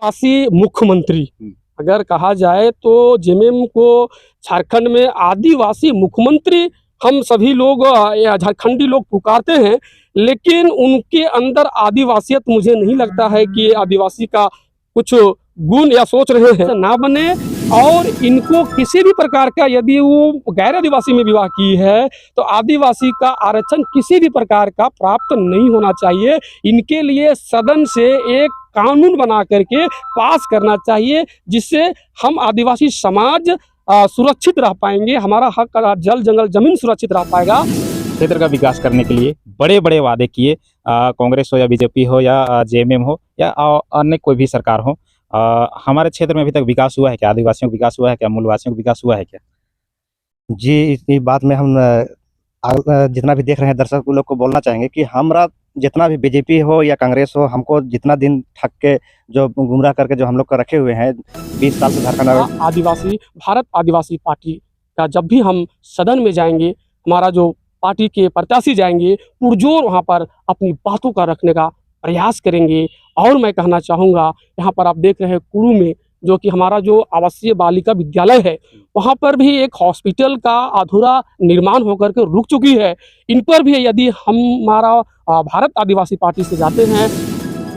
आदिवासी मुख्यमंत्री हम्म। अगर कहा जाए तो जेएमएम को झारखंड में आदिवासी मुख्यमंत्री हम सभी लोग या झारखंडी लोग पुकारते हैं, लेकिन उनके अंदर आदिवासियत मुझे नहीं लगता है कि ये आदिवासी का कुछ गुण या सोच रहे हैं ना बने। और इनको किसी भी प्रकार का यदि वो गैर आदिवासी में विवाह की है तो आदिवासी का आरक्षण किसी भी प्रकार का प्राप्त नहीं होना चाहिए। इनके लिए सदन से एक कानून बना करके पास करना चाहिए, जिससे हम आदिवासी समाज सुरक्षित रह पाएंगे, हमारा हक जल जंगल जमीन सुरक्षित रह पाएगा। क्षेत्र का विकास करने के लिए बड़े बड़े वादे किए, कांग्रेस हो या बीजेपी हो या जेएमएम हो या अन्य कोई भी सरकार हो। हमारे क्षेत्र में अभी तक विकास हुआ है क्या? आदिवासियों का विकास हुआ है क्या? मूलवासियों का विकास हुआ है क्या? जी, इस बात में हम जितना भी देख रहे हैं दर्शक लोग को बोलना चाहेंगे कि हमरा जितना भी बीजेपी हो या कांग्रेस हो, हमको जितना दिन ठग के जो गुमराह करके जो हम लोग को रखे हुए हैं 20 साल से झारखंड आदिवासी भारत आदिवासी पार्टी का जब भी हम सदन में जाएंगे, हमारा जो पार्टी के प्रत्याशी जाएंगे पुरजोर वहाँ पर अपनी बातों का रखने का प्रयास करेंगे। और मैं कहना चाहूँगा, यहाँ पर आप देख रहे हैं कुड़ू में जो कि हमारा जो आवासीय बालिका विद्यालय है, वहाँ पर भी एक हॉस्पिटल का अधूरा निर्माण होकर के रुक चुकी है। इन पर भी यदि हमारा भारत आदिवासी पार्टी से जाते हैं।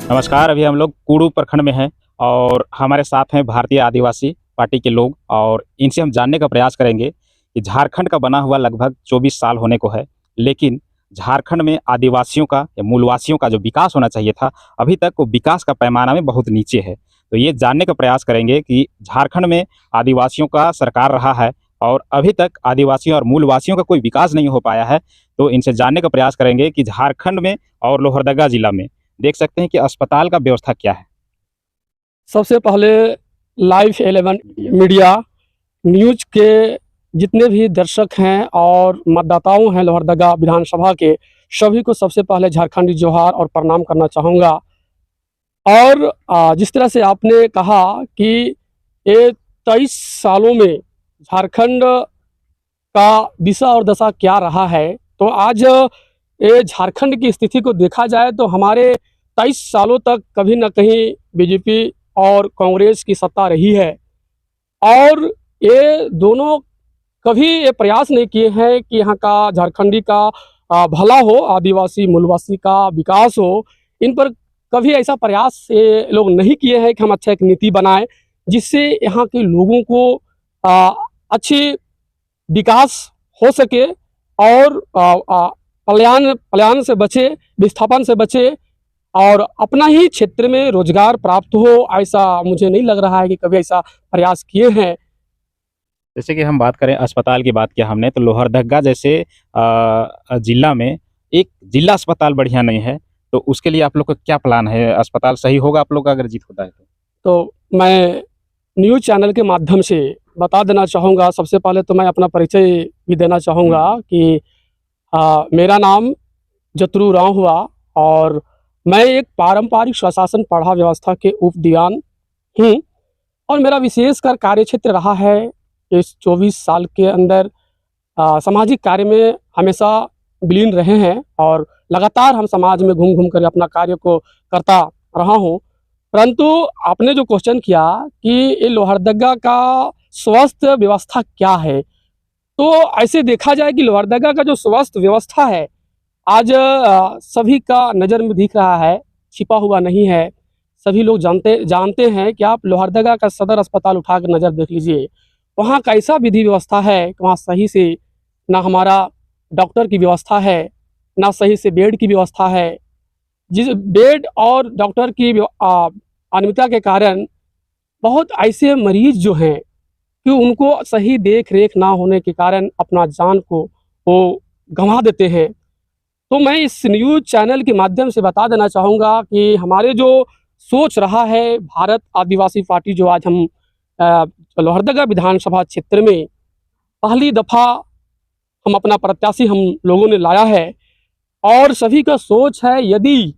नमस्कार, अभी हम लोग कुड़ू प्रखंड में हैं और हमारे साथ हैं भारतीय आदिवासी पार्टी के लोग, और इनसे हम जानने का प्रयास करेंगे कि झारखंड का बना हुआ लगभग 24 साल होने को है, लेकिन झारखंड में आदिवासियों का या मूलवासियों का जो विकास होना चाहिए था, अभी तक वो विकास का पैमाना में बहुत नीचे है। तो ये जानने का प्रयास करेंगे कि झारखंड में आदिवासियों का सरकार रहा है और अभी तक आदिवासियों और मूलवासियों का कोई विकास नहीं हो पाया है। तो इनसे जानने का प्रयास करेंगे कि झारखंड में और लोहरदगा जिला में देख सकते हैं कि अस्पताल का व्यवस्था क्या है। सबसे पहले लाइव 11 मीडिया न्यूज के जितने भी दर्शक हैं और मतदाताओं हैं लोहरदगा विधानसभा के, सभी को सबसे पहले झारखंडी जोहार और प्रणाम करना चाहूँगा। और जिस तरह से आपने कहा कि ये 23 सालों में झारखंड का दिशा और दशा क्या रहा है, तो आज ये झारखंड की स्थिति को देखा जाए तो हमारे 23 सालों तक कभी न कहीं बीजेपी और कांग्रेस की सत्ता रही है, और ये दोनों कभी ये प्रयास नहीं किए हैं कि यहाँ का झारखंडी का भला हो, आदिवासी मूलवासी का विकास हो। इन पर कभी ऐसा प्रयास ये लोग नहीं किए हैं कि हम अच्छा एक नीति बनाएं जिससे यहाँ के लोगों को अच्छी विकास हो सके और पलायन से बचे, विस्थापन से बचे और अपना ही क्षेत्र में रोजगार प्राप्त हो। ऐसा मुझे नहीं लग रहा है कि कभी ऐसा प्रयास किए हैं। जैसे कि हम बात करें अस्पताल की बात किया हमने, तो लोहरदगा जैसे जिला में एक जिला अस्पताल बढ़िया नहीं है, तो उसके लिए आप लोग का क्या प्लान है? अस्पताल सही होगा आप लोग का अगर जीत होता है तो मैं न्यूज़ चैनल के माध्यम से बता देना चाहूँगा। सबसे पहले तो मैं अपना परिचय भी देना चाहूँगा कि मेरा नाम जतरू राव हुआ और मैं एक पारंपरिक स्वशासन पढ़ा व्यवस्था के उप दीवान हूँ, और मेरा विशेषकर कार्यक्षेत्र रहा है इस 24 साल के अंदर सामाजिक कार्य में हमेशा विलीन रहे हैं और लगातार हम समाज में घूम घूम कर अपना कार्य को करता रहा हूँ। परंतु आपने जो क्वेश्चन किया कि ये लोहरदगा का स्वास्थ्य व्यवस्था क्या है, तो ऐसे देखा जाए कि लोहरदगा का जो स्वास्थ्य व्यवस्था है आज सभी का नज़र में दिख रहा है, छिपा हुआ नहीं है। सभी लोग जानते हैं कि आप लोहरदगा का सदर अस्पताल उठा कर नज़र देख लीजिए, वहाँ कैसा विधि व्यवस्था है कि वहाँ सही से ना हमारा डॉक्टर की व्यवस्था है, ना सही से बेड की व्यवस्था है। जिस बेड और डॉक्टर की अनियमितता के कारण बहुत ऐसे मरीज जो हैं कि उनको सही देख रेख ना होने के कारण अपना जान को वो गंवा देते हैं। तो मैं इस न्यूज़ चैनल के माध्यम से बता देना चाहूँगा कि हमारे जो सोच रहा है भारत आदिवासी पार्टी, जो आज हम लोहरदगा विधानसभा क्षेत्र में पहली दफ़ा हम अपना प्रत्याशी हम लोगों ने लाया है, और सभी का सोच है यदि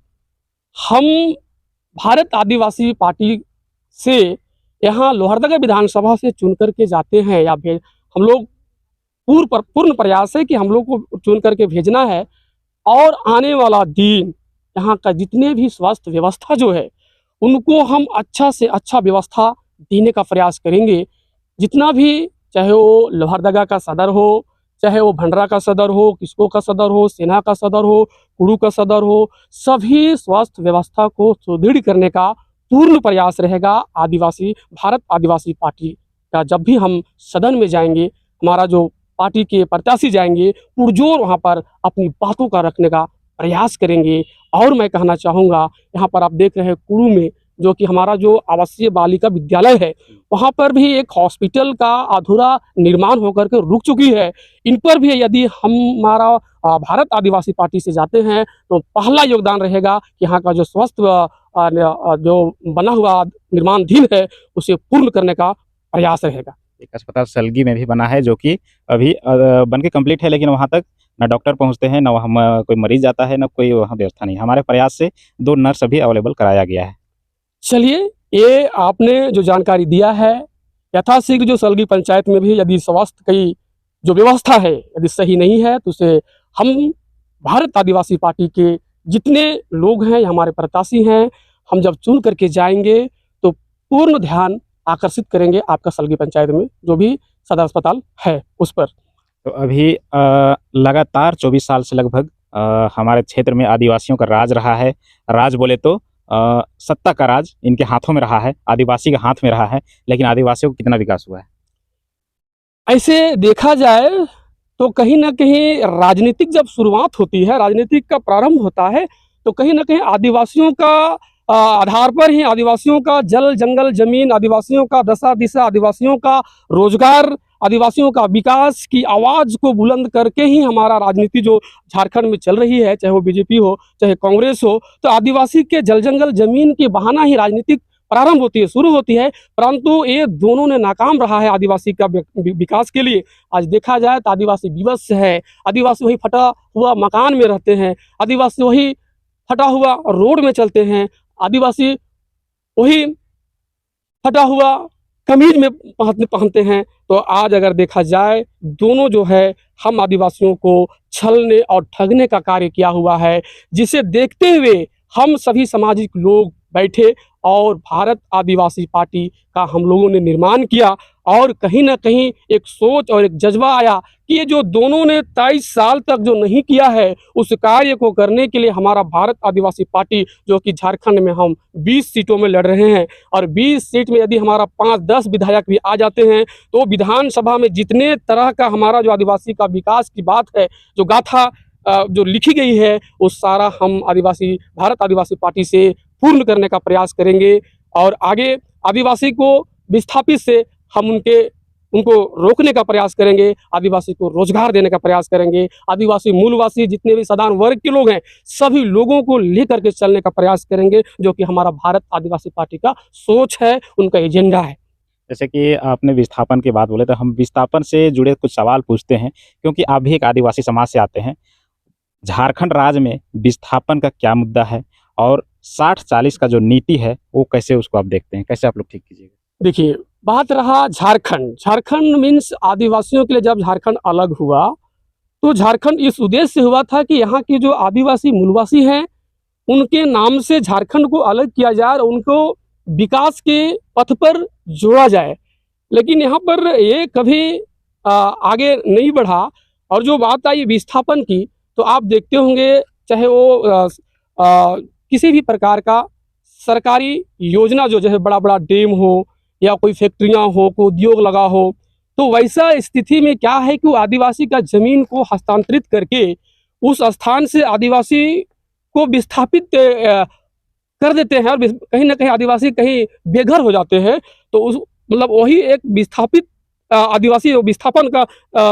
हम भारत आदिवासी पार्टी से यहाँ लोहरदगा विधानसभा से चुन करके जाते हैं या हम लोग पूर्ण प्रयास है कि हम लोग को चुन करके भेजना है, और आने वाला दिन यहाँ का जितने भी स्वास्थ्य व्यवस्था जो है उनको हम अच्छा से अच्छा व्यवस्था देने का प्रयास करेंगे। जितना भी, चाहे वो लोहरदगा का सदर हो, चाहे वो भंडरा का सदर हो, किस्को का सदर हो, सेना का सदर हो, कुड़ू का सदर हो, सभी स्वास्थ्य व्यवस्था को सुदृढ़ करने का पूर्ण प्रयास रहेगा भारत आदिवासी पार्टी का। जब भी हम सदन में जाएंगे, हमारा जो पार्टी के प्रत्याशी जाएंगे, पुरजोर वहाँ पर अपनी बातों का रखने का प्रयास करेंगे। और मैं कहना चाहूँगा, यहाँ पर आप देख रहे हैं कुड़ू में जो कि हमारा जो आवासीय बालिका विद्यालय है, वहाँ पर भी एक हॉस्पिटल का अधूरा निर्माण होकर के रुक चुकी है। इन पर भी यदि हमारा भारत आदिवासी पार्टी से जाते हैं तो पहला योगदान रहेगा कि यहाँ का जो जो बना हुआ निर्माणाधीन है उसे पूर्ण करने का प्रयास रहेगा। एक अस्पताल सलगी में भी बना है जो कि अभी बन के कंप्लीट है, लेकिन वहाँ तक ना डॉक्टर पहुँचते हैं, ना वहाँ कोई मरीज जाता है, ना कोई वहाँ व्यवस्था नहीं। हमारे प्रयास से 2 नर्स अभी अवेलेबल कराया गया है। चलिए, ये आपने जो जानकारी दिया है, यथाशीघ्र जो सलगी पंचायत में भी यदि स्वास्थ्य की जो व्यवस्था है यदि सही नहीं है तो उसे हम भारत आदिवासी पार्टी के जितने लोग हैं, हमारे प्रत्याशी हैं, हम जब चुन करके जाएंगे तो पूर्ण ध्यान आकर्षित करेंगे आपका सलगी पंचायत में जो भी सदर अस्पताल है उस पर। तो अभी लगातार 24 साल से लगभग हमारे क्षेत्र में आदिवासियों का राज रहा है। राज बोले तो सत्ता का राज इनके हाथों में रहा है, आदिवासी के हाथ में रहा है, लेकिन आदिवासियों को कितना विकास हुआ है? ऐसे देखा जाए तो कहीं ना कहीं राजनीतिक जब शुरुआत होती है, राजनीतिक का प्रारंभ होता है, तो कहीं ना कहीं आदिवासियों का आधार पर ही, आदिवासियों का जल जंगल जमीन, आदिवासियों का दशा दिशा, आदिवासियों का रोजगार, आदिवासियों का विकास की आवाज़ को बुलंद करके ही हमारा राजनीति जो झारखंड में चल रही है, चाहे वो बीजेपी हो चाहे कांग्रेस हो, तो आदिवासी के जल जंगल जमीन के बहाना ही राजनीतिक प्रारंभ होती है, शुरू होती है। परंतु ये दोनों ने नाकाम रहा है आदिवासी का विकास के लिए। आज देखा जाए तो आदिवासी विवश है, आदिवासी वही फटा हुआ मकान में रहते हैं, आदिवासी वही फटा हुआ रोड में चलते हैं, आदिवासी वही फटा हुआ कमीज में पहनते हैं। तो आज अगर देखा जाए, दोनों जो है हम आदिवासियों को छलने और ठगने का कार्य किया हुआ है, जिसे देखते हुए हम सभी सामाजिक लोग बैठे और भारत आदिवासी पार्टी का हम लोगों ने निर्माण किया। और कहीं ना कहीं एक सोच और एक जज्बा आया कि ये जो दोनों ने 23 साल तक जो नहीं किया है, उस कार्य को करने के लिए हमारा भारत आदिवासी पार्टी, जो कि झारखंड में हम 20 सीटों में लड़ रहे हैं, और 20 सीट में यदि हमारा 5-10 विधायक भी आ जाते हैं तो विधानसभा में जितने तरह का हमारा जो आदिवासी का विकास की बात है, जो गाथा जो लिखी गई है, वो सारा हम भारत आदिवासी पार्टी से पूर्ण करने का प्रयास करेंगे। और आगे आदिवासी को विस्थापित से हम उनको रोकने का प्रयास करेंगे, आदिवासी को रोजगार देने का प्रयास करेंगे, आदिवासी मूलवासी जितने भी साधारण वर्ग के लोग हैं, सभी लोगों को लेकर के चलने का प्रयास करेंगे, जो कि हमारा भारत आदिवासी पार्टी का सोच है, उनका एजेंडा है। जैसे कि आपने विस्थापन की बात बोले, तो हम विस्थापन से जुड़े कुछ सवाल पूछते हैं, क्योंकि आप भी एक आदिवासी समाज से आते हैं। झारखंड राज्य में विस्थापन का क्या मुद्दा है, और 60-40 का जो नीति है वो कैसे उसको आप देखते हैं, कैसे आप लोग ठीक कीजिएगा? देखिए, बात रहा झारखंड मीन्स आदिवासियों के लिए जब झारखंड अलग हुआ तो झारखंड इस उद्देश्य से हुआ था कि यहाँ के जो आदिवासी मूलवासी हैं उनके नाम से झारखंड को अलग किया जाए और उनको विकास के पथ पर जोड़ा जाए। लेकिन यहाँ पर ये कभी आगे नहीं बढ़ा। और जो बात आई विस्थापन की, तो आप देखते होंगे, चाहे वो किसी भी प्रकार का सरकारी योजना जो है, बड़ा बड़ा डैम हो या कोई फैक्ट्रियां हो, कोई उद्योग लगा हो, तो वैसा स्थिति में क्या है कि वो आदिवासी का जमीन को हस्तांतरित करके उस स्थान से आदिवासी को विस्थापित कर देते हैं, और कहीं ना कहीं आदिवासी कहीं बेघर हो जाते हैं। तो उस मतलब वही एक विस्थापित आदिवासी विस्थापन का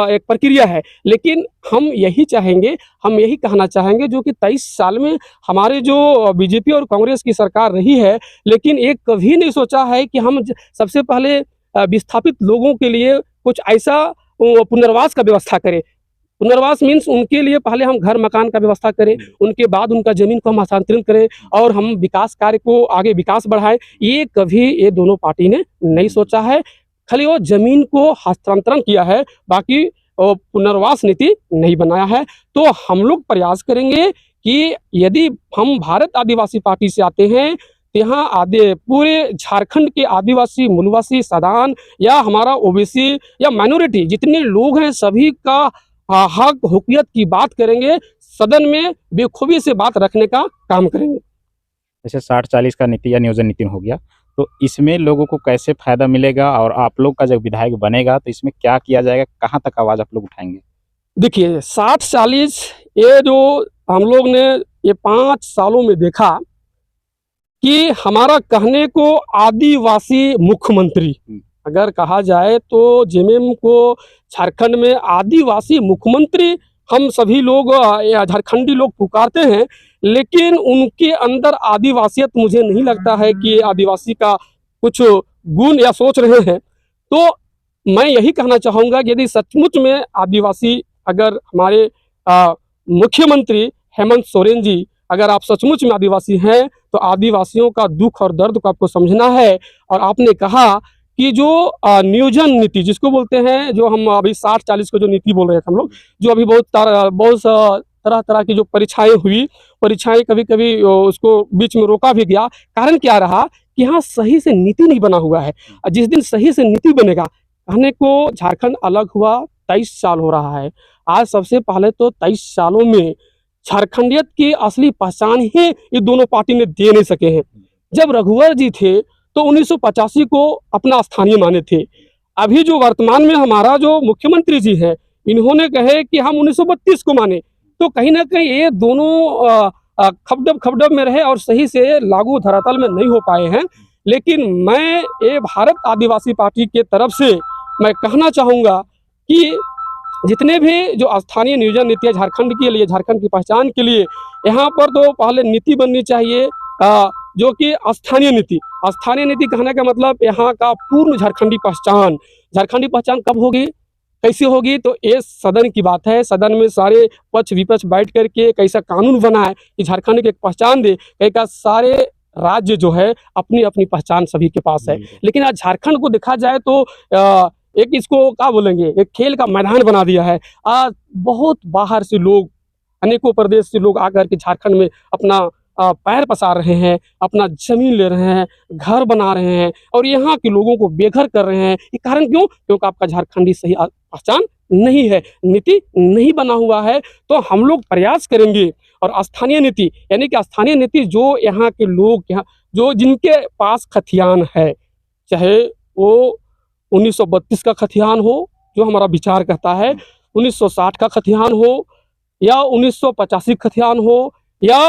एक प्रक्रिया है। लेकिन हम यही चाहेंगे, हम यही कहना चाहेंगे, जो कि 23 साल में हमारे जो बीजेपी और कांग्रेस की सरकार रही है, लेकिन एक कभी नहीं सोचा है कि हम सबसे पहले विस्थापित लोगों के लिए कुछ ऐसा पुनर्वास का व्यवस्था करें। पुनर्वास मीन्स उनके लिए पहले हम घर मकान का व्यवस्था करें, उनके बाद उनका जमीन को हम हस्तांतरित करें और हम विकास कार्य को आगे विकास बढ़ाएं। ये कभी ये दोनों पार्टी ने नहीं सोचा है। खाली वो जमीन को हस्तांतरण किया है, बाकी पुनर्वास नीति नहीं बनाया है। तो हम लोग प्रयास करेंगे कि यदि हम भारत आदिवासी पार्टी से आते हैं यहाँ आदि पूरे झारखंड के आदिवासी, मूलवासी, सदान या हमारा ओबीसी या माइनॉरिटी जितने लोग हैं सभी का हक हुर्रियत की बात करेंगे, सदन में बेखूबी से बात रखने का काम करेंगे। जैसे 60-40 का नीति या नियोजन नीति हो गया, तो इसमें लोगों को कैसे फायदा मिलेगा और आप लोग का जब विधायक बनेगा तो इसमें क्या किया जाएगा, कहाँ तक आवाज़ आप लोग उठाएंगे? देखिए 60-40 ये जो हम लोग ने ये 5 सालों में देखा कि हमारा कहने को आदिवासी मुख्यमंत्री अगर कहा जाए तो जेएमएम को झारखंड में आदिवासी मुख्यमंत्री हम सभी लोग या झारखंडी लोग पुकारते हैं, लेकिन उनके अंदर आदिवासियत मुझे नहीं लगता है कि आदिवासी का कुछ गुण या सोच रहे हैं। तो मैं यही कहना चाहूँगा कि यदि सचमुच में आदिवासी अगर हमारे मुख्यमंत्री हेमंत सोरेन जी अगर आप सचमुच में आदिवासी हैं तो आदिवासियों का दुख और दर्द को आपको समझना है। और आपने कहा कि जो नियोजन नीति जिसको बोलते हैं, जो हम अभी 60-40 को जो नीति बोल रहे थे हम लोग, जो अभी बहुत तरह तरह की जो परीक्षाएं हुई, परीक्षाएं कभी कभी उसको बीच में रोका भी गया। कारण क्या रहा कि यहाँ सही से नीति नहीं बना हुआ है। जिस दिन सही से नीति बनेगा, कहने को झारखंड अलग हुआ 23 साल हो रहा है। आज सबसे पहले तो 23 सालों में झारखंडियत की असली पहचान ही ये दोनों पार्टी ने दे नहीं सके हैं। जब रघुवर जी थे तो 1985 को अपना स्थानीय माने थे। अभी जो वर्तमान में हमारा जो मुख्यमंत्री जी हैं, इन्होंने कहे कि हम 1932 को माने, तो कहीं ना कहीं ये दोनों खपडब में रहे और सही से लागू धरातल में नहीं हो पाए हैं। लेकिन मैं ये भारत आदिवासी पार्टी के तरफ से मैं कहना चाहूँगा कि जितने भी जो स्थानीय नियोजन नीति है झारखंड के लिए, झारखंड की पहचान के लिए, यहाँ पर तो पहले नीति बननी चाहिए जो कि स्थानीय नीति। स्थानीय नीति कहने का मतलब यहाँ का पूर्ण झारखंडी पहचान। झारखंडी पहचान कब होगी, कैसे होगी, तो ये सदन की बात है। सदन में सारे पक्ष विपक्ष बैठ करके कैसा कानून बना है कि झारखंड की एक पहचान दे। कहीं सारे राज्य जो है अपनी अपनी पहचान सभी के पास है, लेकिन आज झारखंड को देखा जाए तो एक इसको क्या बोलेंगे, एक खेल का मैदान बना दिया है। आज बहुत बाहर से लोग, अनेकों प्रदेश से लोग आकर के झारखंड में अपना पैर पसार रहे हैं, अपना जमीन ले रहे हैं, घर बना रहे हैं और यहाँ के लोगों को बेघर कर रहे हैं। ये कारण क्यों? क्योंकि आपका झारखंडी सही पहचान नहीं है, नीति नहीं बना हुआ है। तो हम लोग प्रयास करेंगे और स्थानीय नीति यानी कि स्थानीय नीति जो यहाँ के लोग, यहाँ जो जिनके पास खतियान है, चाहे वो 1932 का खतियान हो जो हमारा विचार कहता है, 1960 का खतियान हो या 1985 खतियान हो या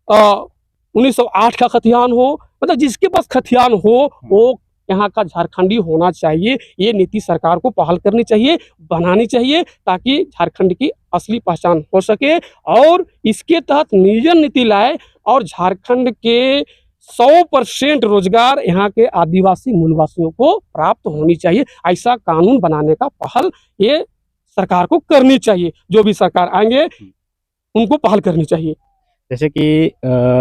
1908 का खतियान हो, मतलब जिसके पास खतियान हो वो यहाँ का झारखंडी होना चाहिए। ये नीति सरकार को पहल करनी चाहिए, बनानी चाहिए, ताकि झारखंड की असली पहचान हो सके और इसके तहत नियोजन नीति लाए और झारखंड के 100% रोजगार यहाँ के आदिवासी मूलवासियों को प्राप्त होनी चाहिए। ऐसा कानून बनाने का पहल ये सरकार को करनी चाहिए। जो भी सरकार आएंगे उनको पहल करनी चाहिए। जैसे कि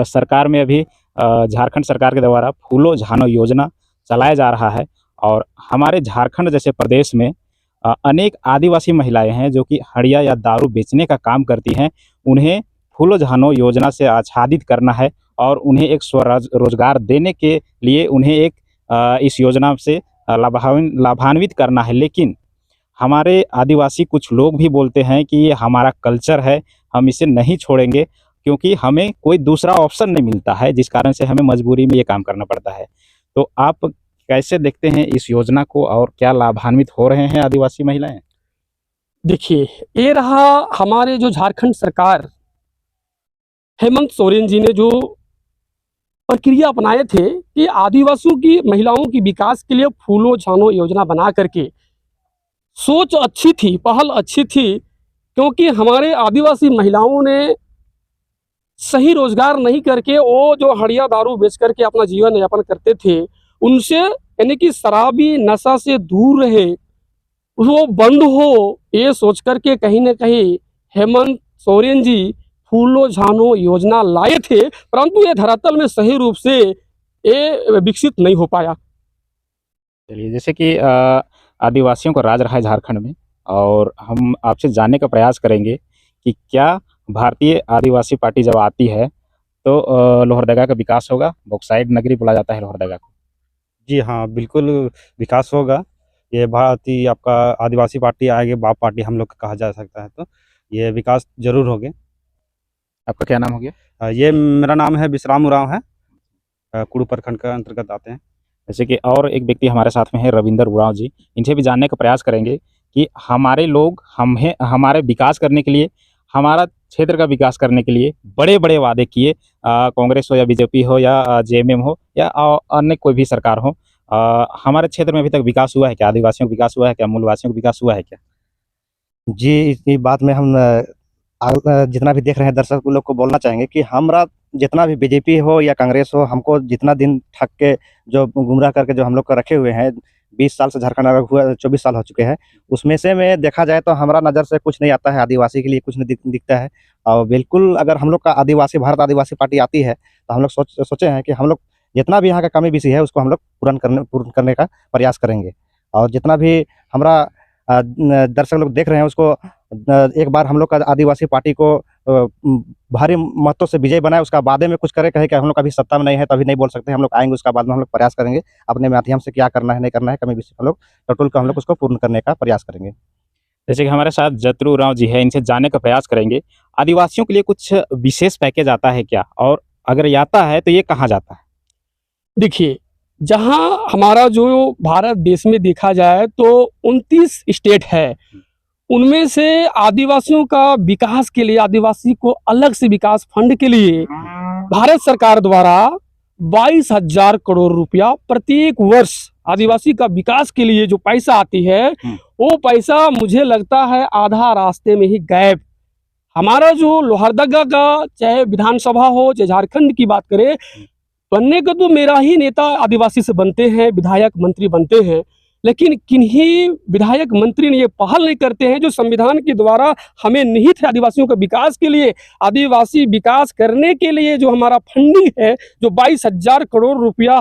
सरकार में अभी झारखंड सरकार के द्वारा फूलो झानो योजना चलाया जा रहा है और हमारे झारखंड जैसे प्रदेश में अनेक आदिवासी महिलाएं हैं जो कि हड़िया या दारू बेचने का काम करती हैं। उन्हें फूलो झानो योजना से आच्छादित करना है और उन्हें एक स्वरोजगार देने के लिए उन्हें एक इस योजना से लाभान्वित करना है। लेकिन हमारे आदिवासी कुछ लोग भी बोलते हैं कि ये हमारा कल्चर है, हम इसे नहीं छोड़ेंगे क्योंकि हमें कोई दूसरा ऑप्शन नहीं मिलता है, जिस कारण से हमें मजबूरी में ये काम करना पड़ता है। तो आप कैसे देखते हैं इस योजना को और क्या लाभान्वित हो रहे हैं आदिवासी महिलाएं? देखिए, ये रहा हमारे जो झारखंड सरकार हेमंत सोरेन जी ने जो प्रक्रिया अपनाए थे कि आदिवासियों की महिलाओं की विकास के लिए फूलो झानो योजना बना करके, सोच अच्छी थी, पहल अच्छी थी, क्योंकि हमारे आदिवासी महिलाओं ने सही रोजगार नहीं करके वो जो हड़िया दारू बेच करके अपना जीवन यापन करते थे, उनसे यानी कि शराबी नशा से दूर रहे, वो बंद हो, ये सोच करके कहीं ना कहीं हेमंत सोरेन जी फूलो झानो योजना लाए थे, परंतु ये धरातल में सही रूप से ये विकसित नहीं हो पाया। चलिए, जैसे कि आदिवासियों का राज रहा है झारखंड में और हम आपसे जानने का प्रयास करेंगे कि क्या भारतीय आदिवासी पार्टी जब आती है तो लोहरदगा का विकास होगा। बॉक्साइट नगरी बोला जाता है लोहरदगा को। जी हाँ, बिल्कुल विकास होगा। ये भारतीय आपका आदिवासी पार्टी आगे बाप पार्टी हम लोग का कहा जा सकता है, तो ये विकास जरूर होगे। आपका क्या नाम हो गया? ये मेरा नाम है विश्राम उरांव है, कुड़ू प्रखंड का अंतर्गत आते हैं। जैसे कि और एक व्यक्ति हमारे साथ में है रविंदर उरांव जी। इनसे भी जानने का प्रयास करेंगे कि हमारे लोग हमारे विकास करने के लिए, हमारा क्षेत्र का विकास करने के लिए बड़े बड़े वादे किए। कांग्रेस हो या बीजेपी हो या जेएमएम हो या अन्य कोई भी सरकार हो, हमारे क्षेत्र में अभी तक विकास हुआ है क्या? आदिवासियों का विकास हुआ है क्या? मूलवासियों का विकास हुआ है क्या? जी, इस बात में हम जितना भी देख रहे हैं दर्शक लोग को बोलना चाहेंगे कि हमारा जितना भी बीजेपी हो या कांग्रेस हो, हमको जितना दिन ठग के जो गुमराह करके जो हम लोग को रखे हुए हैं, 20 साल से झारखंड अलग हुआ 24 साल हो चुके हैं, उसमें से में देखा जाए तो हमारा नज़र से कुछ नहीं आता है, आदिवासी के लिए कुछ नहीं दिखता है। और बिल्कुल अगर हम लोग का भारत आदिवासी पार्टी आती है तो हम लोग सोचे हैं कि हम लोग जितना भी यहाँ का कमी बेसी है उसको हम लोग पूर्ण करने का प्रयास करेंगे। और जितना भी हमारा दर्शक लोग देख रहे हैं उसको एक बार हम लोग का आदिवासी पार्टी को भारी मतों से विजय बनाए, उसका बाद में कुछ करे, कहे कि हम लोग अभी सत्ता में नहीं है तो अभी नहीं बोल सकते, हम लोग आएंगे उसका बाद में हम लोग प्रयास करेंगे अपने माध्यम से क्या करना है नहीं करना है, कमी विषय हम लोग टोटल का हम लोग उसको पूर्ण करने का प्रयास करेंगे। जैसे कि हमारे साथ जतरू उरांव जी है, इनसे जानने का प्रयास करेंगे आदिवासियों के लिए कुछ विशेष पैकेज आता है क्या, और अगर ये आता है तो ये कहाँ जाता है? देखिए, जहाँ हमारा जो भारत देश में देखा जाए तो 29 स्टेट है, उनमें से आदिवासियों का विकास के लिए, आदिवासी को अलग से विकास फंड के लिए भारत सरकार द्वारा 22,000 करोड़ रुपया प्रत्येक वर्ष आदिवासी का विकास के लिए जो पैसा आती है, वो पैसा मुझे लगता है आधा रास्ते में ही गायब। हमारा जो लोहरदगा का चाहे विधानसभा हो चाहे झारखंड की बात करें, बनने का तो मेरा ही नेता आदिवासी से बनते हैं, विधायक मंत्री बनते हैं, लेकिन किन्हीं विधायक मंत्री ने ये पहल नहीं करते हैं जो संविधान के द्वारा हमें निहित है आदिवासियों के विकास के लिए। आदिवासी विकास करने के लिए जो हमारा फंडिंग है, जो 22,000 करोड़ रुपया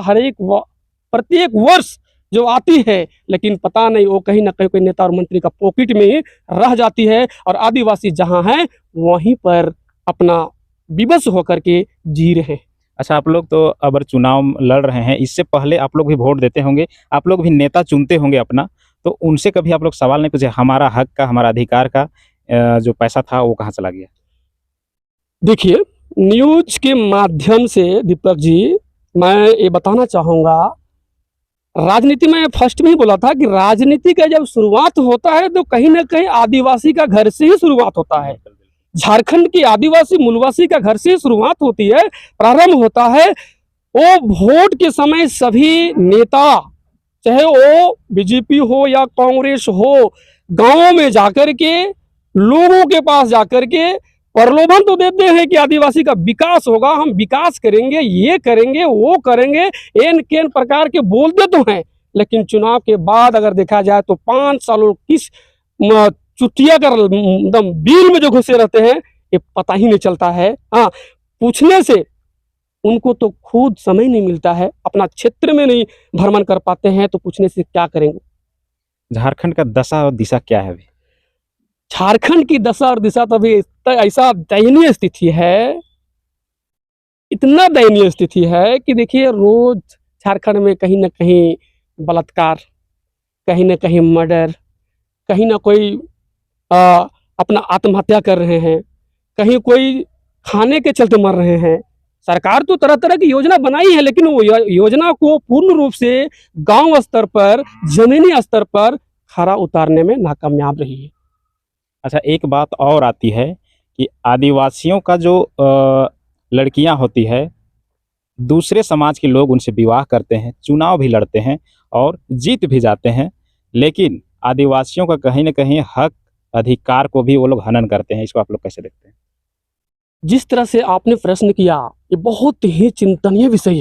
प्रत्येक वर्ष जो आती है, लेकिन पता नहीं वो कहीं ना कहीं कोई नेता और मंत्री का पॉकेट में ही रह जाती है, और आदिवासी जहाँ हैं वहीं पर अपना विवश होकर के जी रहे हैं। अच्छा, आप लोग तो अगर चुनाव लड़ रहे हैं, इससे पहले आप लोग भी वोट देते होंगे, आप लोग भी नेता चुनते होंगे अपना, तो उनसे कभी आप लोग सवाल नहीं पूछे हमारा हक का, हमारा अधिकार का जो पैसा था वो कहाँ चला गया? देखिए, न्यूज के माध्यम से दीपक जी मैं ये बताना चाहूँगा, राजनीति में फर्स्ट में ही बोला था कि राजनीति का जब शुरुआत होता है तो कहीं ना कहीं आदिवासी का घर से ही शुरुआत होता है। झारखंड की आदिवासी मूलवासी का घर से शुरुआत होती है, प्रारंभ होता है। वो वोट के समय सभी नेता, चाहे वो बीजेपी हो या कांग्रेस हो, गांवों में जाकर के, लोगों के पास जाकर के प्रलोभन तो देते हैं कि आदिवासी का विकास होगा, हम विकास करेंगे, ये करेंगे, वो करेंगे, एन केन प्रकार के बोलते तो हैं, लेकिन चुनाव के बाद अगर देखा जाए तो 5 सालों किस चुटिया कर एकदम बिल में जो घुसे रहते हैं, ये पता ही नहीं चलता है। हाँ, पूछने से उनको तो खुद समय नहीं मिलता है, अपना क्षेत्र में नहीं भ्रमण कर पाते हैं, तो पूछने से क्या करेंगे? झारखंड का दशा और दिशा क्या है अभी? झारखंड की दशा और दिशा तो अभी ऐसा दयनीय स्थिति है, इतना दयनीय स्थिति है कि देखिए, रोज झारखंड में कहीं ना कहीं बलात्कार, कहीं ना कहीं मर्डर, कहीं ना कोई अपना आत्महत्या कर रहे हैं, कहीं कोई खाने के चलते मर रहे हैं। सरकार तो तरह तरह की योजना बनाई है, लेकिन वो योजना को पूर्ण रूप से गांव स्तर पर, जमीनी स्तर पर खरा उतारने में नाकामयाब रही है। अच्छा, एक बात और आती है कि आदिवासियों का जो लड़कियां होती है, दूसरे समाज के लोग उनसे विवाह करते हैं, चुनाव भी लड़ते हैं और जीत भी जाते हैं, लेकिन आदिवासियों का कहीं ना कहीं हक अधिकार को भी वो लोग हनन करते हैं। इसको आप लोग कैसे देखते हैं? जिस तरह से आपने प्रश्न किया, ये बहुत ही चिंतनीय विषय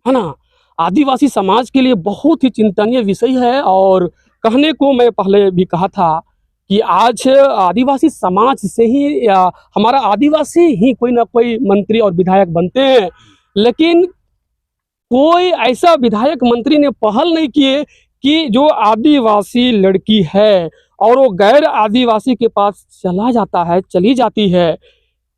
है ना। आदिवासी समाज के लिए बहुत ही चिंतनीय विषय है, और कहने को मैं पहले भी कहा था कि आज आदिवासी समाज से ही हमारा आदिवासी ही कोई ना कोई मंत्री और विधायक बनते हैं, लेकिन कोई ऐसा विधायक मंत्री ने पहल नहीं किए कि जो आदिवासी लड़की है और वो गैर आदिवासी के पास चला जाता है, चली जाती है,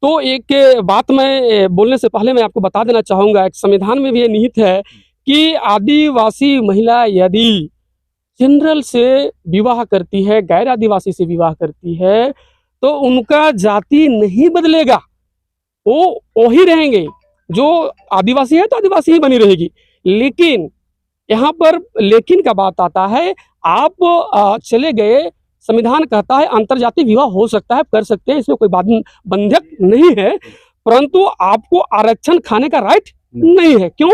तो एक बात मैं बोलने से पहले मैं आपको बता देना चाहूँगा, एक संविधान में भी ये निहित है कि आदिवासी महिला यदि जनरल से विवाह करती है, गैर आदिवासी से विवाह करती है, तो उनका जाति नहीं बदलेगा, वो वही रहेंगे। जो आदिवासी है तो आदिवासी ही बनी रहेगी। लेकिन यहाँ पर लेकिन का बात आता है, आप चले गए, संविधान कहता है अंतरजातीय विवाह हो सकता है, कर सकते हैं, इसमें कोई बंधक नहीं है, परंतु आपको आरक्षण खाने का राइट नहीं है। क्यों?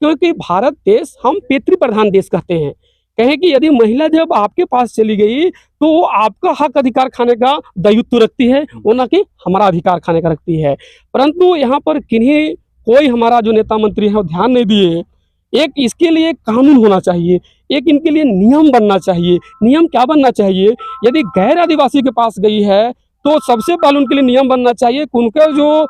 क्योंकि भारत देश हम पितृ प्रधान देश कहते हैं। कहें कि यदि महिला जब आपके पास चली गई तो वो आपका हक अधिकार खाने का दायित्व रखती है, वो ना कि हमारा अधिकार खाने का रखती है। परंतु यहाँ पर किन्हीं कोई हमारा जो नेता मंत्री है वो ध्यान नहीं दिए। एक इसके लिए कानून होना चाहिए, एक इनके लिए नियम बनना चाहिए। नियम क्या बनना चाहिए? यदि गैर आदिवासी के पास गई है तो सबसे पहले उनके लिए नियम बनना चाहिए कि उनका जो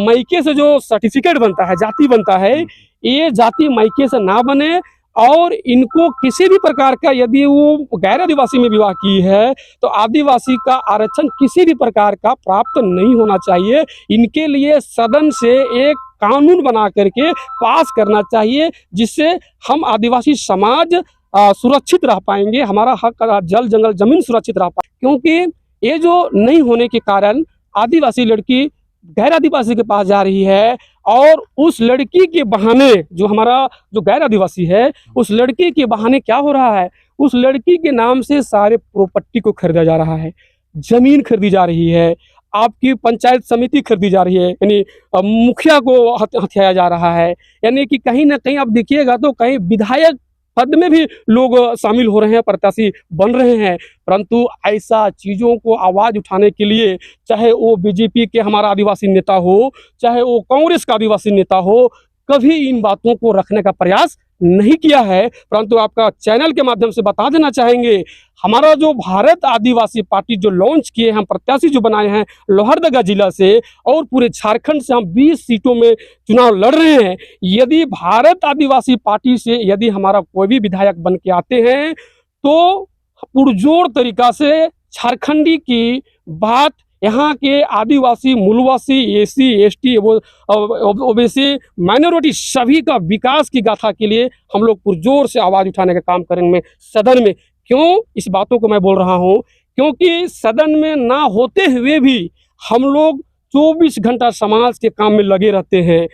मायके से जो सर्टिफिकेट बनता है, जाति बनता है, ये जाति मायके से ना बने, और इनको किसी भी प्रकार का, यदि वो गैर आदिवासी में विवाह की है तो आदिवासी का आरक्षण किसी भी प्रकार का प्राप्त नहीं होना चाहिए। इनके लिए सदन से एक कानून बना करके पास करना चाहिए, जिससे हम आदिवासी समाज सुरक्षित रह पाएंगे, हमारा हक जल जंगल जमीन सुरक्षित रह पाए। क्योंकि ये जो नहीं होने के कारण आदिवासी लड़की गैर आदिवासी के पास जा रही है, और उस लड़की के बहाने जो हमारा जो गैर आदिवासी है, उस लड़की के बहाने क्या हो रहा है, उस लड़की के नाम से सारे प्रॉपर्टी को खरीदा जा रहा है, जमीन खरीदी जा रही है, आपकी पंचायत समिति खरीदी जा रही है, यानी मुखिया को हथियाया जा रहा है। यानी कि कहीं ना कहीं आप देखिएगा तो कहीं विधायक पद में भी लोग शामिल हो रहे हैं, प्रत्याशी बन रहे हैं। परंतु ऐसा चीज़ों को आवाज़ उठाने के लिए, चाहे वो बीजेपी के हमारा आदिवासी नेता हो, चाहे वो कांग्रेस का आदिवासी नेता हो, कभी इन बातों को रखने का प्रयास नहीं किया है। परंतु आपका चैनल के माध्यम से बता देना चाहेंगे, हमारा जो भारत आदिवासी पार्टी जो लॉन्च किए हैं, हम प्रत्याशी जो बनाए हैं लोहरदगा जिला से और पूरे झारखंड से, हम 20 सीटों में चुनाव लड़ रहे हैं। यदि भारत आदिवासी पार्टी से यदि हमारा कोई भी विधायक बन के आते हैं तो पुरजोर तरीका से झारखंडी की बात, यहाँ के आदिवासी, मूलवासी, एसी, एसटी, ओबीसी, माइनॉरिटी सभी का विकास की गाथा के लिए हम लोग पुरजोर से आवाज़ उठाने का काम करेंगे सदन में। क्यों इस बातों को मैं बोल रहा हूँ? क्योंकि सदन में ना होते हुए भी हम लोग 24 घंटा समाज के काम में लगे रहते हैं।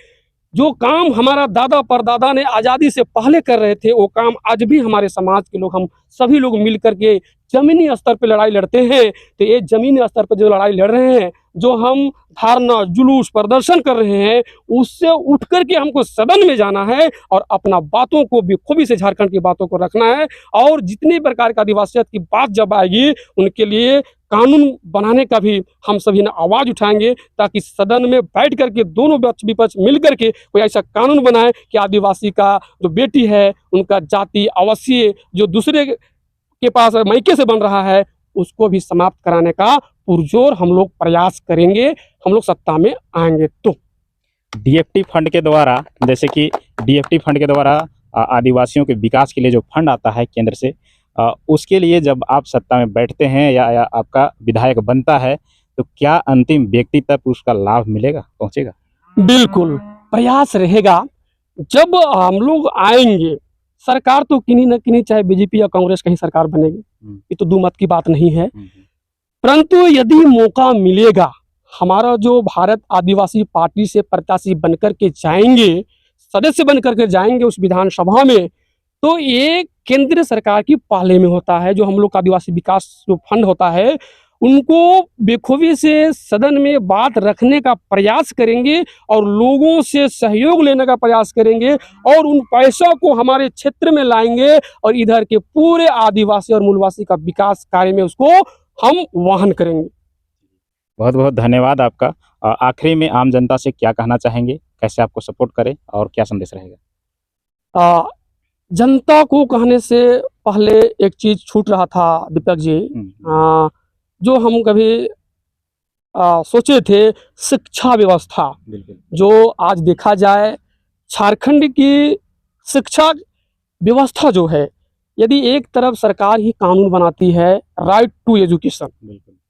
जो काम हमारा दादा परदादा ने आज़ादी से पहले कर रहे थे, वो काम आज भी हमारे समाज के लोग, हम सभी लोग मिल करके जमीनी स्तर पे लड़ाई लड़ते हैं। तो ये जमीनी स्तर पे जो लड़ाई लड़ रहे हैं, जो हम धारणा, जुलूस, प्रदर्शन कर रहे हैं, उससे उठ करके हमको सदन में जाना है और अपना बातों को बेखूबी से, झारखंड की बातों को रखना है। और जितने प्रकार का आदिवासियत की बात जब आएगी, उनके लिए कानून बनाने का भी हम सभी ने आवाज़ उठाएंगे, ताकि सदन में बैठ करके दोनों पक्ष विपक्ष मिल करके कोई ऐसा कानून बनाए कि आदिवासी का जो बेटी है, उनका जाति अवश्य जो दूसरे के पास मायके से बन रहा है, उसको भी समाप्त कराने का पुरजोर हम लोग प्रयास करेंगे, हम लोग सत्ता में आएंगे तो। डीएफटी फंड के द्वारा, जैसे कि डीएफटी फंड के द्वारा आदिवासियों के विकास के लिए जो फंड आता है केंद्र से, उसके लिए जब आप सत्ता में बैठते हैं या आपका विधायक बनता है, तो क्या अंतिम व्यक्ति तक उसका लाभ मिलेगा, पहुंचेगा? बिल्कुल प्रयास रहेगा। जब हम लोग आएंगे, सरकार तो किन्हीं न किन्हीं, चाहे बीजेपी या कांग्रेस कहीं सरकार बनेगी, ये तो दो मत की बात नहीं है। परंतु यदि मौका मिलेगा, हमारा जो भारत आदिवासी पार्टी से प्रत्याशी बनकर के जाएंगे, सदस्य बनकर के जाएंगे उस विधानसभा में, तो ये केंद्र सरकार की पहले में होता है। जो हम लोग का आदिवासी विकास जो फंड होता है, उनको बेखूबी से सदन में बात रखने का प्रयास करेंगे और लोगों से सहयोग लेने का प्रयास करेंगे, और उन पैसों को हमारे क्षेत्र में लाएंगे और इधर के पूरे आदिवासी और मूलवासी का विकास कार्य में उसको हम वाहन करेंगे। बहुत बहुत धन्यवाद आपका। आखिरी में आम जनता से क्या कहना चाहेंगे, कैसे आपको सपोर्ट करें और क्या संदेश रहेगा? जनता को कहने से पहले एक चीज़ छूट रहा था दीपक जी, जो हम कभी सोचे थे, शिक्षा व्यवस्था। जो आज देखा जाए, झारखंड की शिक्षा व्यवस्था जो है, यदि एक तरफ सरकार ही कानून बनाती है राइट टू एजुकेशन,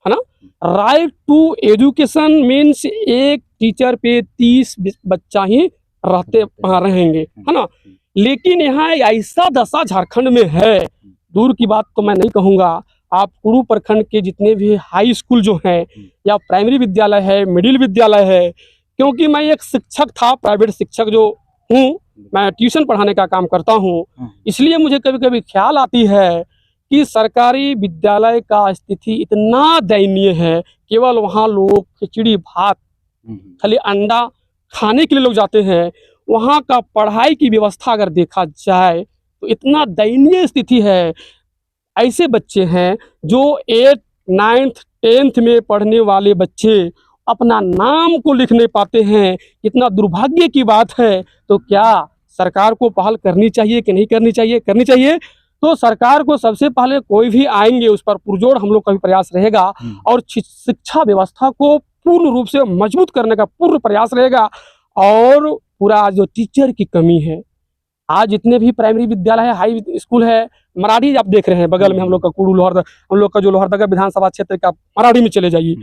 है ना, राइट टू एजुकेशन मीन्स एक टीचर पे 30 बच्चा ही रहेंगे, है ना। लेकिन यहाँ ऐसा दशा झारखंड में है, दूर की बात तो मैं नहीं कहूँगा, आप कुड़ू प्रखंड के जितने भी हाई स्कूल जो हैं या प्राइमरी विद्यालय है, मिडिल विद्यालय है, क्योंकि मैं एक शिक्षक था, प्राइवेट शिक्षक जो हूँ, मैं ट्यूशन पढ़ाने का काम करता हूँ, इसलिए मुझे कभी कभी ख्याल आती है कि सरकारी विद्यालय का स्थिति इतना दयनीय है, केवल वहाँ लोग खिचड़ी भात खाली अंडा खाने के लिए लोग जाते हैं। वहाँ का पढ़ाई की व्यवस्था अगर देखा जाए तो इतना दयनीय स्थिति है। ऐसे बच्चे हैं जो 8, 9th, 10th में पढ़ने वाले बच्चे अपना नाम को लिख नहीं पाते हैं, इतना दुर्भाग्य की बात है। तो क्या सरकार को पहल करनी चाहिए कि नहीं करनी चाहिए? करनी चाहिए। तो सरकार को सबसे पहले कोई भी आएंगे उस पर पुरजोर हम लोग का भी प्रयास रहेगा और शिक्षा व्यवस्था को पूर्ण रूप से मजबूत करने का पूर्ण प्रयास रहेगा। और पूरा जो टीचर की कमी है, आज जितने भी प्राइमरी विद्यालय है, हाई स्कूल है, मराठी आप देख रहे हैं बगल में हम लोग का कुड़ू लोहरदगा, हम लोग का जो लोहरदगा विधानसभा क्षेत्र का मराठी में चले जाइए,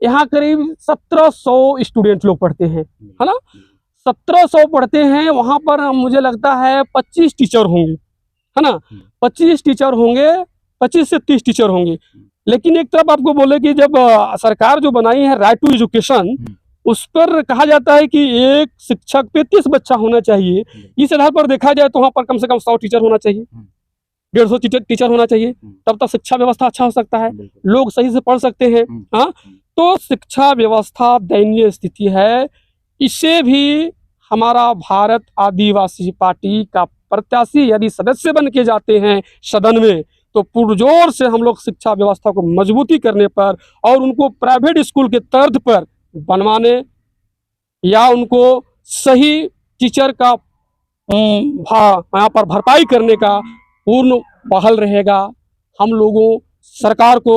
यहाँ करीब 1700 स्टूडेंट लोग पढ़ते हैं, है ना। 1700 पढ़ते हैं, वहाँ पर मुझे लगता है 25 टीचर होंगे, है ना। 25 टीचर होंगे, 25 से 30 टीचर होंगे। लेकिन एक तरफ आपको बोले कि जब सरकार जो बनाई है राइट टू एजुकेशन, उस पर कहा जाता है कि एक शिक्षक पे 30 बच्चा होना चाहिए। इस आधार पर देखा जाए तो वहाँ पर कम से कम 100 टीचर होना चाहिए, 150 टीचर होना चाहिए, तब तक शिक्षा व्यवस्था अच्छा हो सकता है, लोग सही से पढ़ सकते हैं। हाँ, तो शिक्षा व्यवस्था दयनीय स्थिति है। इसे भी हमारा भारत आदिवासी पार्टी का प्रत्याशी यदि सदस्य बन के जाते हैं सदन में, तो पुरजोर से हम लोग शिक्षा व्यवस्था को मजबूती करने पर और उनको प्राइवेट स्कूल के तर्ज पर बनवाने या उनको सही टीचर का यहाँ पर भरपाई करने का पूर्ण पहल रहेगा। हम लोगों सरकार को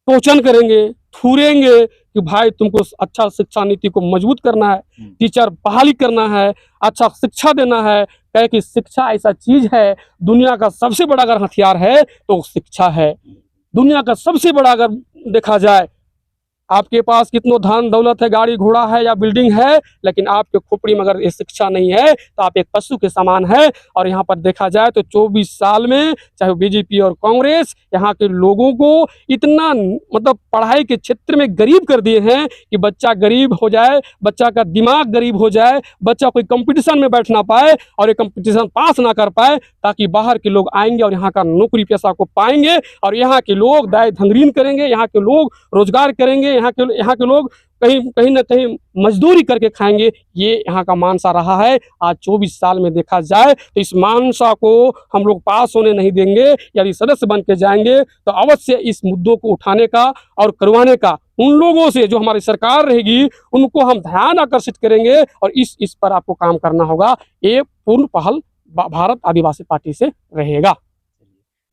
टोचन करेंगे, थूरेंगे कि भाई तुमको अच्छा शिक्षा नीति को मजबूत करना है, टीचर बहाली करना है, अच्छा शिक्षा देना है। कहे कि शिक्षा ऐसा चीज है, दुनिया का सबसे बड़ा अगर हथियार है तो शिक्षा है। दुनिया का सबसे बड़ा अगर देखा जाए, आपके पास कितनो धन दौलत है, गाड़ी घोड़ा है या बिल्डिंग है, लेकिन आपके खोपड़ी में अगर ये शिक्षा नहीं है तो आप एक पशु के समान है। और यहाँ पर देखा जाए तो 24 साल में चाहे बीजेपी और कांग्रेस यहाँ के लोगों को इतना मतलब पढ़ाई के क्षेत्र में गरीब कर दिए हैं कि बच्चा गरीब हो जाए, बच्चा का दिमाग गरीब हो जाए, बच्चा कोई कंपटीशन में बैठ ना पाए और ये कंपटीशन पास ना कर पाए, ताकि बाहर के लोग आएंगे और यहाँ का नौकरी पेशा को पाएंगे और यहाँ के लोग दाय धंगरीन करेंगे, यहाँ के लोग रोजगार करेंगे, यहाँ के लोग कहीं ना कहीं मजदूरी करके खाएंगे। ये यहाँ का मानसा रहा है। आज 24 साल में देखा जाए तो इस मानसा को हम लोग पास होने नहीं देंगे। यदि सदस्य बन के जाएंगे तो अवश्य इस मुद्दों को उठाने का और करवाने का उन लोगों से जो हमारी सरकार रहेगी उनको हम ध्यान आकर्षित करेंगे और इस पर आपको काम करना होगा। ये पूर्ण पहल भारत आदिवासी पार्टी से रहेगा।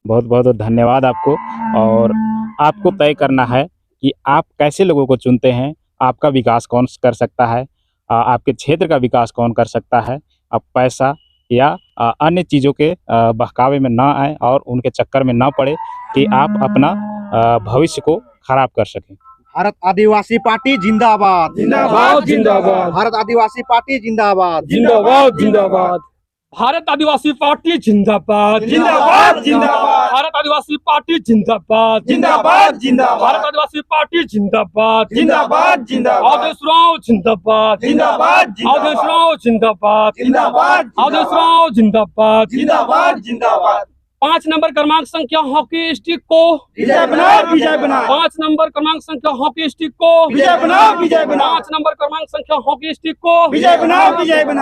बहुत बहुत धन्यवाद आपको। और आपको तय करना है कि आप कैसे लोगों को चुनते हैं, आपका विकास कौन कर सकता है, आपके क्षेत्र का विकास कौन कर सकता है। आप पैसा या अन्य चीज़ों के बहकावे में ना आए और उनके चक्कर में ना पड़े कि आप अपना भविष्य को खराब कर सकें। भारत आदिवासी पार्टी जिंदाबाद, जिंदाबाद जिंदाबाद, भारत आदिवासी पार्टी जिंदाबाद, जिंदाबाद जिंदाबाद, भारत आदिवासी पार्टी जिंदाबाद, जिंदाबाद जिंदाबाद, भारत आदिवासी पार्टी जिंदाबाद, जिंदाबाद जिंदाबाद, भारत आदिवासी पार्टी जिंदाबाद, जिंदाबाद जिंदाबाद, आदेशराव जिंदाबाद, जिंदाबाद आदेशराव जिंदाबाद, जिंदाबाद, आदेशराव जिंदाबाद, जिंदाबाद जिंदाबाद। 5 नंबर क्रमांक संख्या हॉकी स्टिक को विजय बनाओ, विजय बनाओ। 5 नंबर क्रमांक संख्या हॉकी स्टिक को विजय बनाओ, विजय बनाओ। 5 नंबर क्रमांक संख्या हॉकी स्टिक को विजय बनाओ, विजय बनाओ।